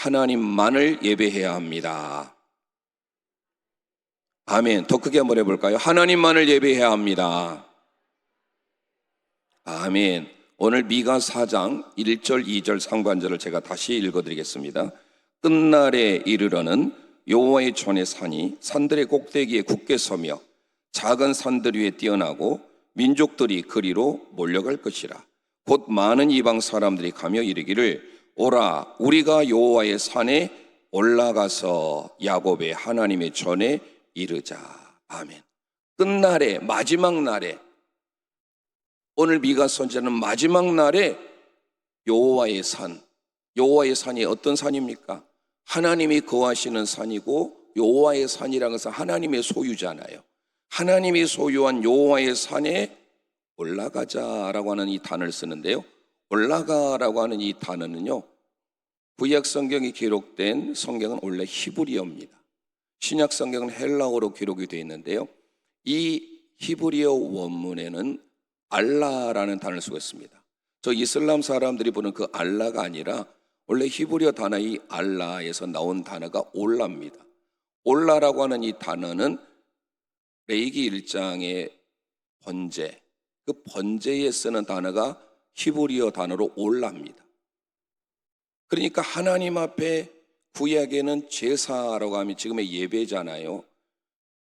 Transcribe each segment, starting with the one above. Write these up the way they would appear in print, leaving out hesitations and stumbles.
하나님만을 예배해야 합니다. 아멘. 더 크게 한번 해볼까요? 하나님만을 예배해야 합니다. 아멘. 오늘 미가 4장 1절 2절 상반절을 제가 다시 읽어드리겠습니다. 끝날에 이르러는 여호와의 전의 산이 산들의 꼭대기에 굳게 서며 작은 산들 위에 뛰어나고 민족들이 그리로 몰려갈 것이라. 곧 많은 이방 사람들이 가며 이르기를 오라 우리가 여호와의 산에 올라가서 야곱의 하나님의 전에 이르자. 아멘. 끝날에, 마지막 날에, 오늘 미가 선지자는 마지막 날에 여호와의 산, 여호와의 산이 어떤 산입니까? 하나님이 거하시는 산이고, 여호와의 산이라는 것은 하나님의 소유잖아요. 하나님이 소유한 여호와의 산에 올라가자라고 하는 이 단어를 쓰는데요, 올라가라고 하는 이 단어는요, 구약 성경이 기록된 성경은 원래 히브리어입니다. 신약 성경은 헬라어로 기록이 되어 있는데요, 이 히브리어 원문에는 알라라는 단어를 쓰고 있습니다. 저 이슬람 사람들이 보는 그 알라가 아니라 원래 히브리어 단어 이 알라에서 나온 단어가 올라입니다. 올라라고 하는 이 단어는 레위기 1장의 번제, 그 번제에 쓰는 단어가 히브리어 단어로 올라입니다. 그러니까 하나님 앞에 구약에는 제사라고 하면 지금의 예배잖아요.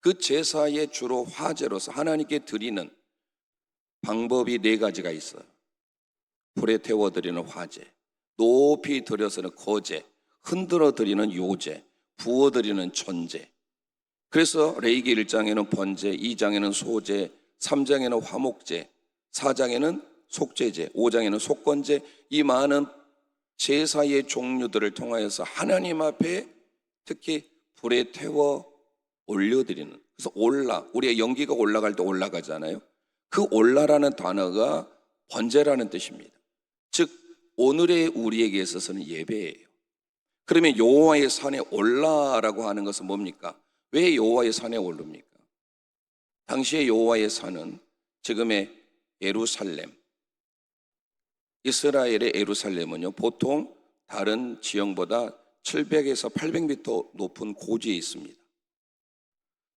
그 제사의 주로 화제로서 하나님께 드리는 방법이 4가지가 있어요. 불에 태워 드리는 화제, 높이 들여서는 거제, 흔들어 드리는 요제, 부어 드리는 전제. 그래서 레위기 1장에는 번제, 2장에는 소제, 3장에는 화목제, 4장에는 속죄제, 5장에는 속건제, 이 많은 제사의 종류들을 통하여서 하나님 앞에 특히 불에 태워 올려드리는, 그래서 올라, 우리의 연기가 올라갈 때 올라가잖아요. 그 올라라는 단어가 번제라는 뜻입니다. 즉 오늘의 우리에게 있어서는 예배예요. 그러면 여호와의 산에 올라라고 하는 것은 뭡니까? 왜 여호와의 산에 오릅니까? 당시의 여호와의 산은 지금의 예루살렘, 이스라엘의 예루살렘은요, 보통 다른 지형보다 700에서 800m 높은 고지에 있습니다.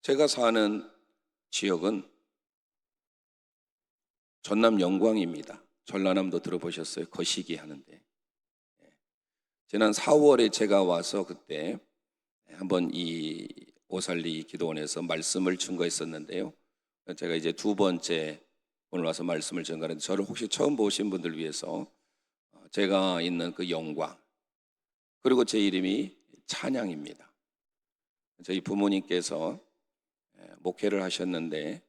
제가 사는 지역은 전남 영광입니다. 전라남도 들어보셨어요? 거시기 하는데. 지난 4월에 제가 와서 그때 한번 이 오살리 기도원에서 말씀을 증거했었는데요. 제가 이제 2번째 오늘 와서 말씀을 증거하는데, 저를 혹시 처음 보신 분들 위해서 제가 있는 그 영광, 그리고 제 이름이 찬양입니다. 저희 부모님께서 목회를 하셨는데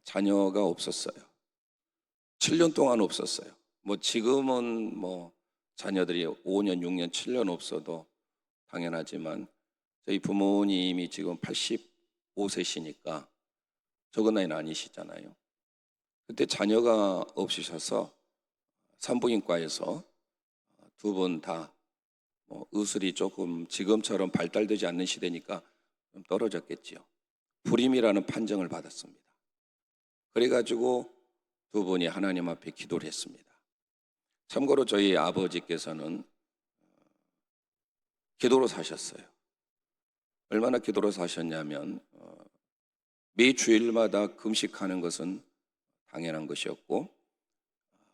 자녀가 없었어요. 7년 동안 없었어요. 뭐 지금은 뭐 자녀들이 5년, 6년, 7년 없어도 당연하지만 저희 부모님이 지금 85세시니까 적은 나이는 아니시잖아요. 그때 자녀가 없으셔서 산부인과에서 2분 다 뭐 의술이 조금 지금처럼 발달되지 않는 시대니까 좀 떨어졌겠지요. 불임이라는 판정을 받았습니다. 그래가지고 2분이 하나님 앞에 기도를 했습니다. 참고로 저희 아버지께서는 기도로 사셨어요. 얼마나 기도로 사셨냐면 매 주일마다 금식하는 것은 당연한 것이었고,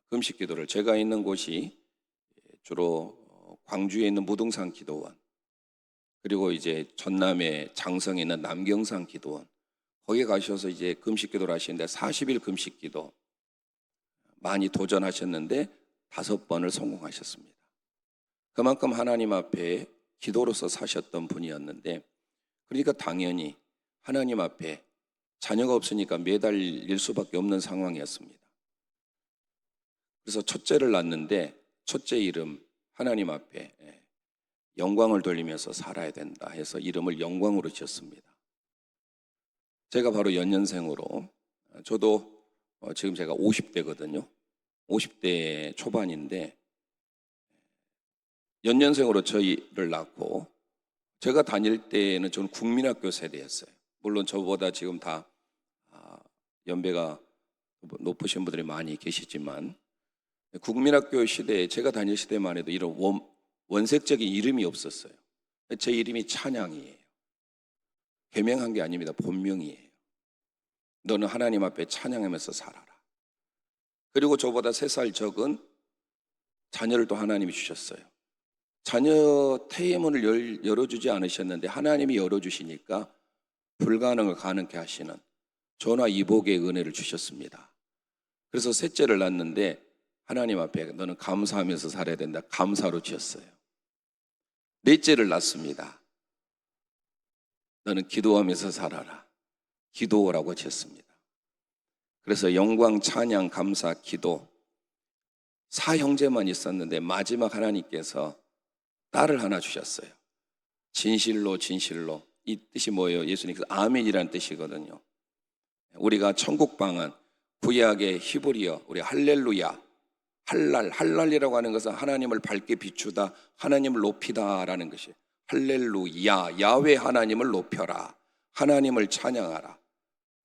금식 기도를, 제가 있는 곳이 주로 광주에 있는 무등산 기도원, 그리고 이제 전남의 장성에 있는 남경산 기도원, 거기에 가셔서 이제 금식 기도를 하시는데 40일 금식 기도 많이 도전하셨는데 5번을 성공하셨습니다. 그만큼 하나님 앞에 기도로서 사셨던 분이었는데, 그러니까 당연히 하나님 앞에 자녀가 없으니까 매달릴 수밖에 없는 상황이었습니다. 그래서 첫째를 낳았는데 첫째 이름 하나님 앞에 영광을 돌리면서 살아야 된다 해서 이름을 영광으로 지었습니다. 제가 바로 연년생으로, 저도 지금 제가 50대거든요. 50대 초반인데 연년생으로 저희를 낳고, 제가 다닐 때는 저는 국민학교 세대였어요. 물론 저보다 지금 다 연배가 높으신 분들이 많이 계시지만, 국민학교 시대에, 제가 다닐 시대만 해도 이런 원색적인 이름이 없었어요. 제 이름이 찬양이에요. 개명한 게 아닙니다. 본명이에요. 너는 하나님 앞에 찬양하면서 살아라. 그리고 저보다 3살 적은 자녀를 또 하나님이 주셨어요. 자녀 태의문을 열어주지 않으셨는데 하나님이 열어주시니까 불가능을 가능케 하시는 전화 이복의 은혜를 주셨습니다. 그래서 셋째를 낳았는데 하나님 앞에 너는 감사하면서 살아야 된다. 감사로 지었어요. 넷째를 낳습니다. 너는 기도하면서 살아라. 기도라고 지었습니다. 그래서 영광, 찬양, 감사, 기도 4형제만 있었는데 마지막 하나님께서 딸을 하나 주셨어요. 진실로 진실로. 이 뜻이 뭐예요? 예수님께서 아멘이라는 뜻이거든요. 우리가 천국방은 구약의 히브리어 우리 할렐루야, 할랄이라고 하는 것은 하나님을 밝게 비추다, 하나님을 높이다라는 것이 할렐루야, 야훼 하나님을 높여라, 하나님을 찬양하라.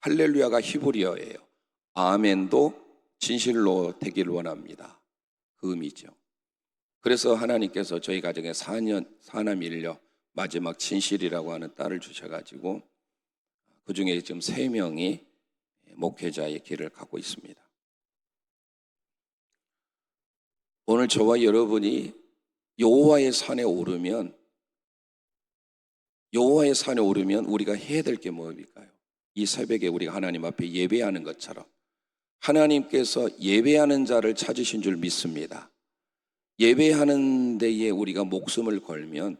할렐루야가 히브리어예요. 아멘도 진실로 되기를 원합니다. 그 의미죠. 그래서 하나님께서 저희 가정에 4남 1녀 마지막 진실이라고 하는 딸을 주셔가지고 그 중에 지금 3명이 목회자의 길을 가고 있습니다. 오늘 저와 여러분이 여호와의 산에 오르면 우리가 해야 될 게 뭡니까요? 이 새벽에 우리가 하나님 앞에 예배하는 것처럼 하나님께서 예배하는 자를 찾으신 줄 믿습니다. 예배하는 데에 우리가 목숨을 걸면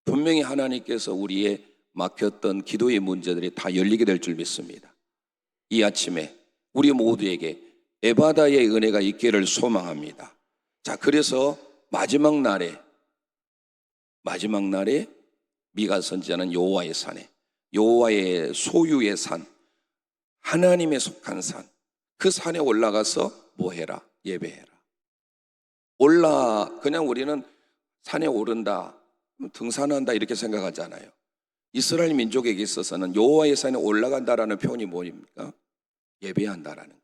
분명히 하나님께서 우리의 막혔던 기도의 문제들이 다 열리게 될 줄 믿습니다. 이 아침에 우리 모두에게 에바다의 은혜가 있기를 소망합니다. 자, 그래서 마지막 날에 미가 선지자는 여호와의 산에, 여호와의 소유의 산, 하나님의 속한 산, 그 산에 올라가서 뭐 해라? 예배해라. 그냥 우리는 산에 오른다, 등산한다 이렇게 생각하잖아요. 이스라엘 민족에게 있어서는 여호와의 산에 올라간다라는 표현이 뭡니까? 예배한다라는 거예요.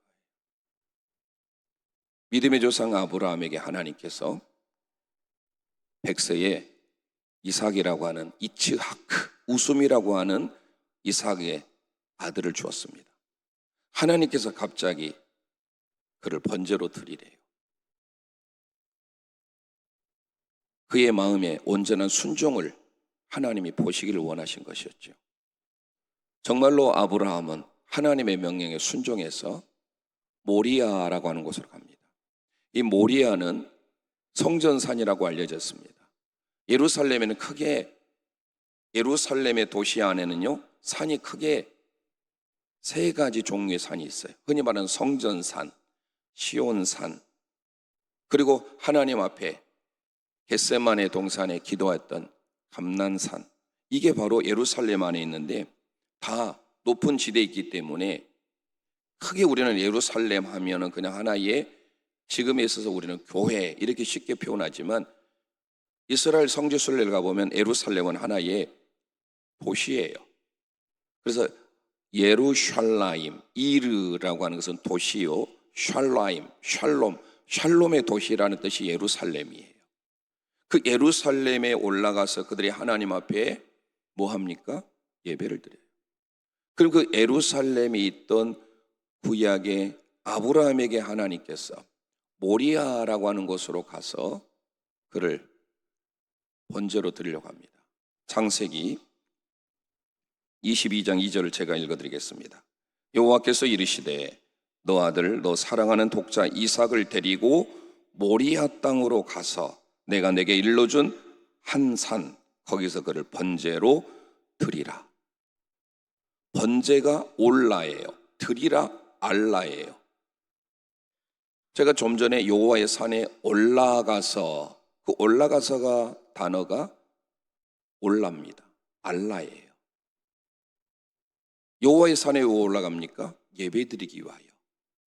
믿음의 조상 아브라함에게 하나님께서 백세에 이삭이라고 하는 이츠하크, 웃음이라고 하는 이삭의 아들을 주었습니다. 하나님께서 갑자기 그를 번제로 드리래요. 그의 마음에 온전한 순종을 하나님이 보시기를 원하신 것이었죠. 정말로 아브라함은 하나님의 명령에 순종해서 모리아라고 하는 곳으로 갑니다. 이 모리아는 성전산이라고 알려졌습니다. 예루살렘의 도시 안에는요, 산이 크게 3가지 종류의 산이 있어요. 흔히 말하는 성전산, 시온산, 그리고 하나님 앞에 겟세마네 동산에 기도했던 감난산. 이게 바로 예루살렘 안에 있는데 다 높은 지대에 있기 때문에 크게 우리는 예루살렘 하면은 그냥 하나의, 지금에 있어서 우리는 교회 이렇게 쉽게 표현하지만 이스라엘 성지순례를 가보면 예루살렘은 하나의 도시예요. 그래서 예루샬라임, 이르라고 하는 것은 도시요, 샬라임, 샬롬의 도시라는 뜻이 예루살렘이에요. 그 예루살렘에 올라가서 그들이 하나님 앞에 뭐 합니까? 예배를 드려요. 그리고 그 예루살렘에 있던 구약의 아브라함에게 하나님께서 모리아라고 하는 곳으로 가서 그를 번제로 드리려고 합니다. 창세기 22장 2절을 제가 읽어드리겠습니다. 여호와께서 이르시되 너 아들 너 사랑하는 독자 이삭을 데리고 모리아 땅으로 가서 내가 내게 일러준 한 산 거기서 그를 번제로 드리라. 번제가 올라예요. 드리라 알라예요. 제가 좀 전에 여호와의 산에 올라가서, 그 올라가서가 단어가 올라입니다. 알라예요. 여호와의 산에 왜 올라갑니까? 예배드리기 위하여.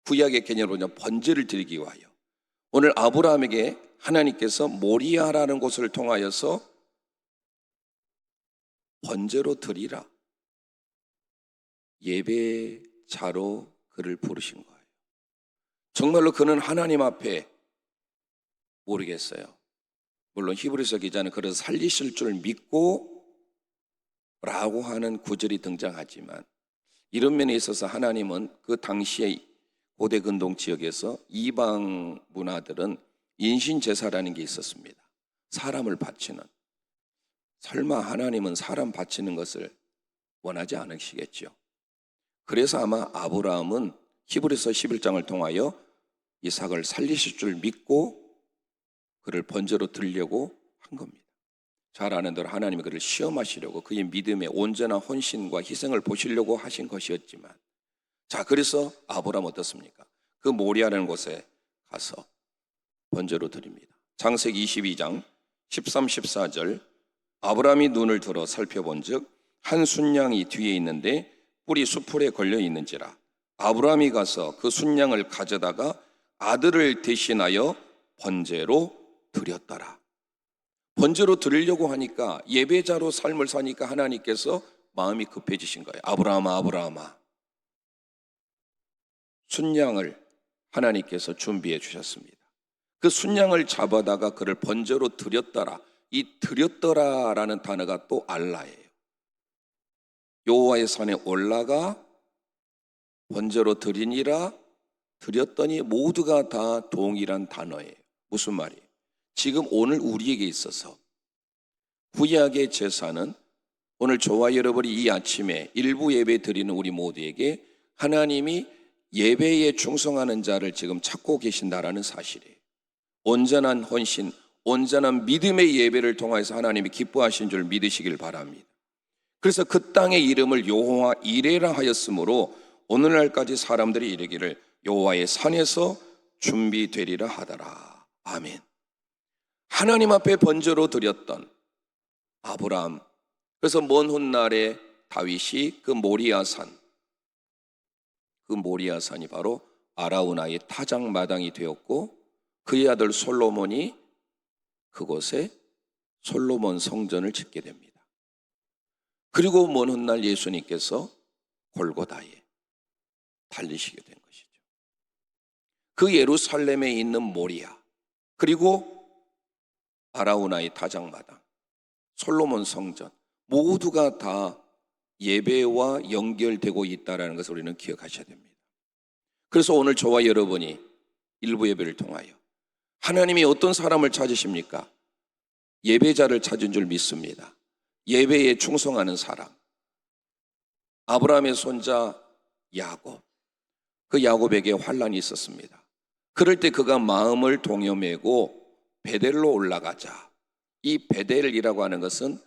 구약의 개념으로 번제를 드리기 위하여. 오늘 아브라함에게 하나님께서 모리아라는 곳을 통하여서 번제로 드리라, 예배자로 그를 부르신 거예요. 정말로 그는 하나님 앞에 모르겠어요. 물론 히브리서 기자는 그를 살리실 줄 믿고 라고 하는 구절이 등장하지만, 이런 면에 있어서 하나님은 그 당시의 고대 근동 지역에서 이방 문화들은 인신제사라는 게 있었습니다. 사람을 바치는. 설마 하나님은 사람 바치는 것을 원하지 않으시겠죠. 그래서 아마 아브라함은 히브리서 11장을 통하여 이삭을 살리실 줄 믿고 그를 번제로 드리려고 한 겁니다. 잘 아는 대로 하나님이 그를 시험하시려고, 그의 믿음의 온전한 헌신과 희생을 보시려고 하신 것이었지만, 자, 그래서 아브라함 어떻습니까? 그 모리아라는 곳에 가서 번제로 드립니다. 창세기 22장 13, 14절, 아브라함이 눈을 들어 살펴본즉 한 순양이 뒤에 있는데 뿔이 수풀에 걸려 있는지라. 아브라함이 가서 그 순양을 가져다가 아들을 대신하여 번제로 드렸더라. 번제로 드리려고 하니까, 예배자로 삶을 사니까 하나님께서 마음이 급해지신 거예요. 아브라함아, 아브라함아. 순양을 하나님께서 준비해 주셨습니다. 그 순양을 잡아다가 그를 번제로 드렸더라. 이 드렸더라라는 단어가 또 알라예요. 여호와의 산에 올라가 번제로 드리니라, 드렸더니 모두가 다 동일한 단어예요. 무슨 말이에요? 지금 오늘 우리에게 있어서 구약의 제사는 오늘 저와 여러분이 이 아침에 일부 예배 드리는 우리 모두에게 하나님이 예배에 충성하는 자를 지금 찾고 계신다라는 사실이에요. 온전한 헌신, 온전한 믿음의 예배를 통해서 하나님이 기뻐하신 줄 믿으시길 바랍니다. 그래서 그 땅의 이름을 여호와 이레라 하였으므로 오늘날까지 사람들이 이르기를 여호와의 산에서 준비되리라 하더라. 아멘. 하나님 앞에 번제로 드렸던 아브라함, 그래서 먼 훗날에 다윗이 그 모리아산이 바로 아라우나의 타작마당이 되었고, 그의 아들 솔로몬이 그곳에 솔로몬 성전을 짓게 됩니다. 그리고 먼 훗날 예수님께서 골고다에 달리시게 된 것이죠. 그 예루살렘에 있는 모리아, 그리고 아라우나의 타작마당, 솔로몬 성전, 모두가 다 예배와 연결되고 있다는 것을 우리는 기억하셔야 됩니다. 그래서 오늘 저와 여러분이 일부 예배를 통하여 하나님이 어떤 사람을 찾으십니까? 예배자를 찾은 줄 믿습니다. 예배에 충성하는 사람. 아브라함의 손자 야곱, 그 야곱에게 환난이 있었습니다. 그럴 때 그가 마음을 동여매고 베델로 올라가자. 이 베델이라고 하는 것은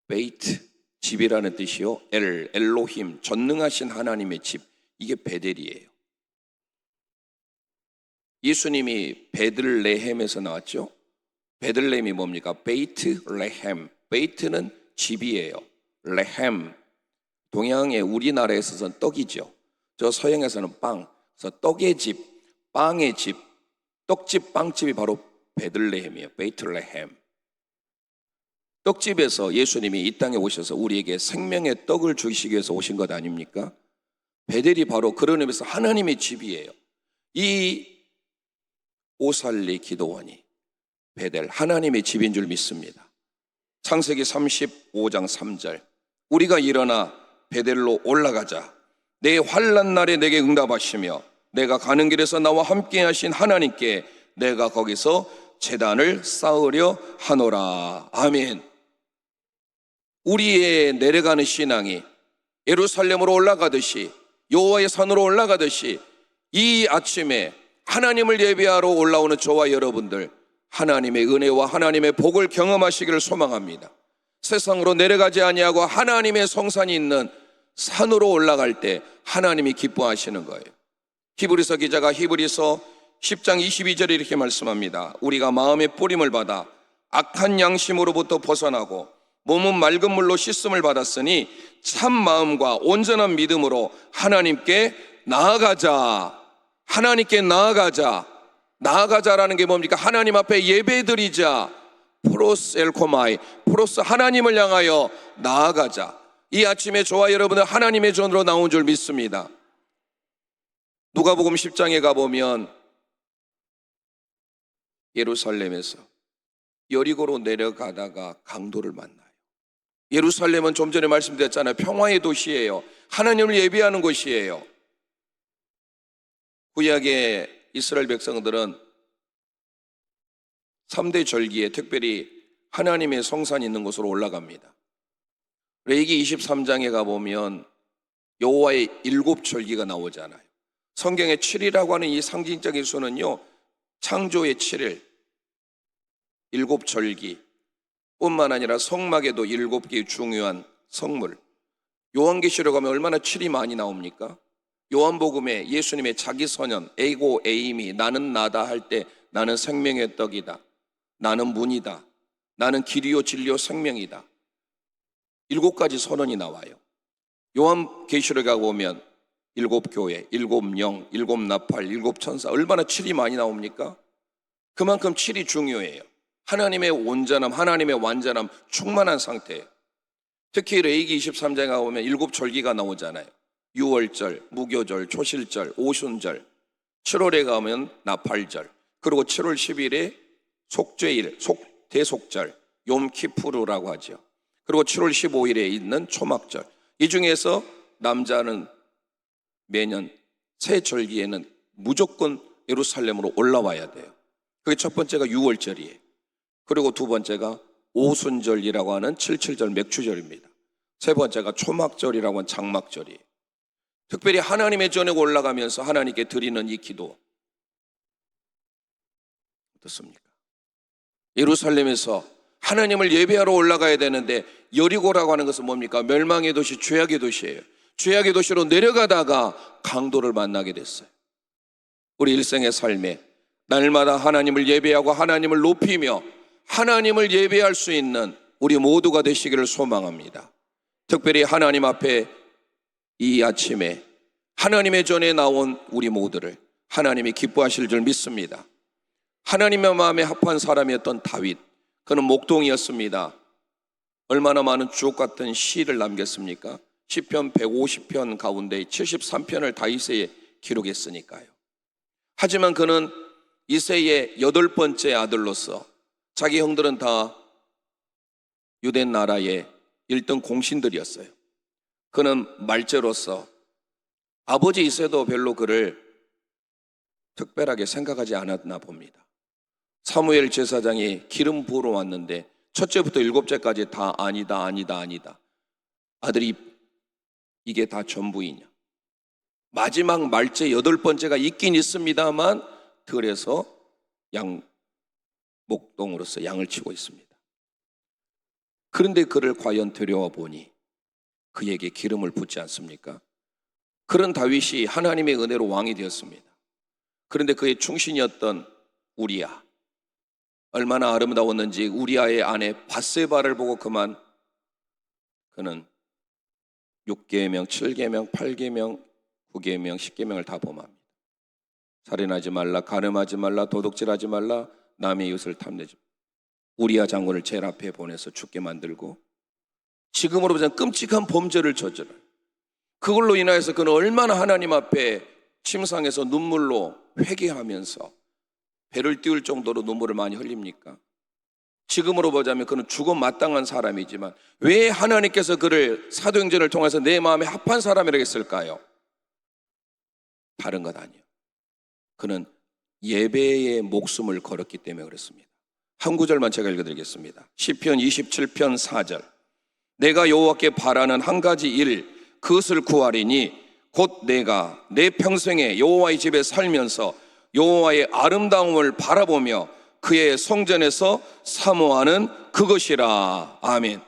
베이트, 집이라는 뜻이요, 엘로힘, 전능하신 하나님의 집, 이게 베델이에요. 예수님이 베들레헴에서 나왔죠. 베들레헴이 뭡니까? 베이트레헴. 베이트는 집이에요. 레헴, 동양의 우리나라에 있어서는 떡이죠. 저 서양에서는 빵. 그래서 떡의 집, 빵의 집, 떡집, 빵집이 바로 베들레헴이에요. 베이트레헴. 떡집에서 예수님이 이 땅에 오셔서 우리에게 생명의 떡을 주시기 위해서 오신 것 아닙니까? 베델이 바로 그런 의미에서 하나님의 집이에요. 이 오살리 기도원이 베델, 하나님의 집인 줄 믿습니다. 창세기 35장 3절, 우리가 일어나 베델로 올라가자. 내 환난 날에 내게 응답하시며 내가 가는 길에서 나와 함께 하신 하나님께 내가 거기서 제단을 쌓으려 하노라. 아멘. 우리의 내려가는 신앙이 예루살렘으로 올라가듯이, 여호와의 산으로 올라가듯이, 이 아침에 하나님을 예배하러 올라오는 저와 여러분들, 하나님의 은혜와 하나님의 복을 경험하시기를 소망합니다. 세상으로 내려가지 아니하고 하나님의 성산이 있는 산으로 올라갈 때 하나님이 기뻐하시는 거예요. 히브리서 기자가 히브리서 10장 22절에 이렇게 말씀합니다. 우리가 마음의 뿌림을 받아 악한 양심으로부터 벗어나고 몸은 맑은 물로 씻음을 받았으니 참 마음과 온전한 믿음으로 하나님께 나아가자. 하나님께 나아가자. 나아가자라는 게 뭡니까? 하나님 앞에 예배드리자. 프로스 엘코마이, 프로스 하나님을 향하여 나아가자. 이 아침에 저와 여러분은 하나님의 전으로 나온 줄 믿습니다. 누가복음 10장에 가보면 예루살렘에서 여리고로 내려가다가 강도를 만나요. 예루살렘은 좀 전에 말씀드렸잖아요. 평화의 도시예요. 하나님을 예배하는 곳이에요. 구약의 이스라엘 백성들은 3대 절기에 특별히 하나님의 성산이 있는 곳으로 올라갑니다. 레위기 23장에 가보면 여호와의 7절기가 나오잖아요. 성경에 7이라고 하는 이 상징적인 수는요, 창조의 7일, 7절기 뿐만 아니라 성막에도 7개의 중요한 성물. 요한계시록 가면 얼마나 7이 많이 나옵니까? 요한복음에 예수님의 자기 선언, 에고 에이미, 나는 나다 할 때 나는 생명의 떡이다, 나는 문이다, 나는 길이요 진리요 생명이다, 7가지 선언이 나와요. 요한계시록에 가보면 7교회, 7영, 7나팔, 7천사, 얼마나 7이 많이 나옵니까? 그만큼 7이 중요해요. 하나님의 온전함, 하나님의 완전함 충만한 상태예요. 특히 레위기 23장에 가보면 7절기가 나오잖아요. 유월절, 무교절, 초실절, 오순절, 7월에 가면 나팔절, 그리고 7월 10일에 속죄일, 대속절, 욤키푸르라고 하죠. 그리고 7월 15일에 있는 초막절. 이 중에서 남자는 매년 새 절기에는 무조건 예루살렘으로 올라와야 돼요. 그게 첫 번째가 유월절이에요. 그리고 두 번째가 오순절이라고 하는 77절 맥추절입니다. 세 번째가 초막절이라고 하는 장막절이에요. 특별히 하나님의 전에 올라가면서 하나님께 드리는 이 기도 어떻습니까? 예루살렘에서 하나님을 예배하러 올라가야 되는데 여리고라고 하는 것은 뭡니까? 멸망의 도시, 죄악의 도시예요. 죄악의 도시로 내려가다가 강도를 만나게 됐어요. 우리 일생의 삶에 날마다 하나님을 예배하고 하나님을 높이며 하나님을 예배할 수 있는 우리 모두가 되시기를 소망합니다. 특별히 하나님 앞에 이 아침에 하나님의 전에 나온 우리 모두를 하나님이 기뻐하실 줄 믿습니다. 하나님의 마음에 합한 사람이었던 다윗, 그는 목동이었습니다. 얼마나 많은 주옥 같은 시를 남겼습니까? 시편 150편 가운데 73편을 다윗에 기록했으니까요. 하지만 그는 이새의 8번째 아들로서 자기 형들은 다 유대 나라의 1등 공신들이었어요. 그는 말제로서 아버지 이새도 별로 그를 특별하게 생각하지 않았나 봅니다. 사무엘 제사장이 기름 부으러 왔는데 첫째부터 7째까지 다 아니다, 아니다, 아니다. 아들이 이게 다 전부이냐. 마지막 말째 8번째가 있긴 있습니다만 들에서 목동으로서 양을 치고 있습니다. 그런데 그를 과연 데려와 보니 그에게 기름을 붓지 않습니까? 그런 다윗이 하나님의 은혜로 왕이 되었습니다. 그런데 그의 충신이었던 우리야, 얼마나 아름다웠는지 우리아의 아내 밧세바를 보고 그는 6계명, 7계명, 8계명, 9계명, 10계명을 다 범합니다. 살인하지 말라, 간음하지 말라, 도둑질하지 말라, 남의 이웃을 탐내지 말라. 우리아 장군을 제일 앞에 보내서 죽게 만들고 지금으로 보자면 끔찍한 범죄를 저질러요. 그걸로 인하여서 그는 얼마나 하나님 앞에 침상에서 눈물로 회개하면서 배를 띄울 정도로 눈물을 많이 흘립니까? 지금으로 보자면 그는 죽어 마땅한 사람이지만 왜 하나님께서 그를 사도행전을 통해서 내 마음에 합한 사람이라고 했을까요? 다른 것 아니에요. 그는 예배의 목숨을 걸었기 때문에 그렇습니다. 한 구절만 제가 읽어드리겠습니다. 시편 27편 4절. 내가 여호와께 바라는 한 가지 일, 그것을 구하리니 곧 내가 내 평생에 여호와의 집에 살면서 여호와의 아름다움을 바라보며 그의 성전에서 사모하는 그것이라. 아멘.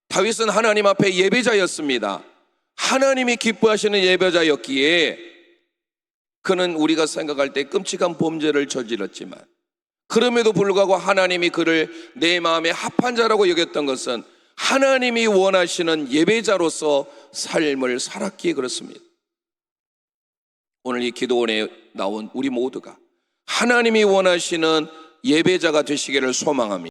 다윗은 하나님 앞에 예배자였습니다. 하나님이 기뻐하시는 예배자였기에 그는 우리가 생각할 때 끔찍한 범죄를 저질렀지만 그럼에도 불구하고 하나님이 그를 내 마음에 합한 자라고 여겼던 것은 하나님이 원하시는 예배자로서 삶을 살았기에 그렇습니다. 오늘 이 기도원에 나온 우리 모두가 하나님이 원하시는 예배자가 되시기를 소망합니다.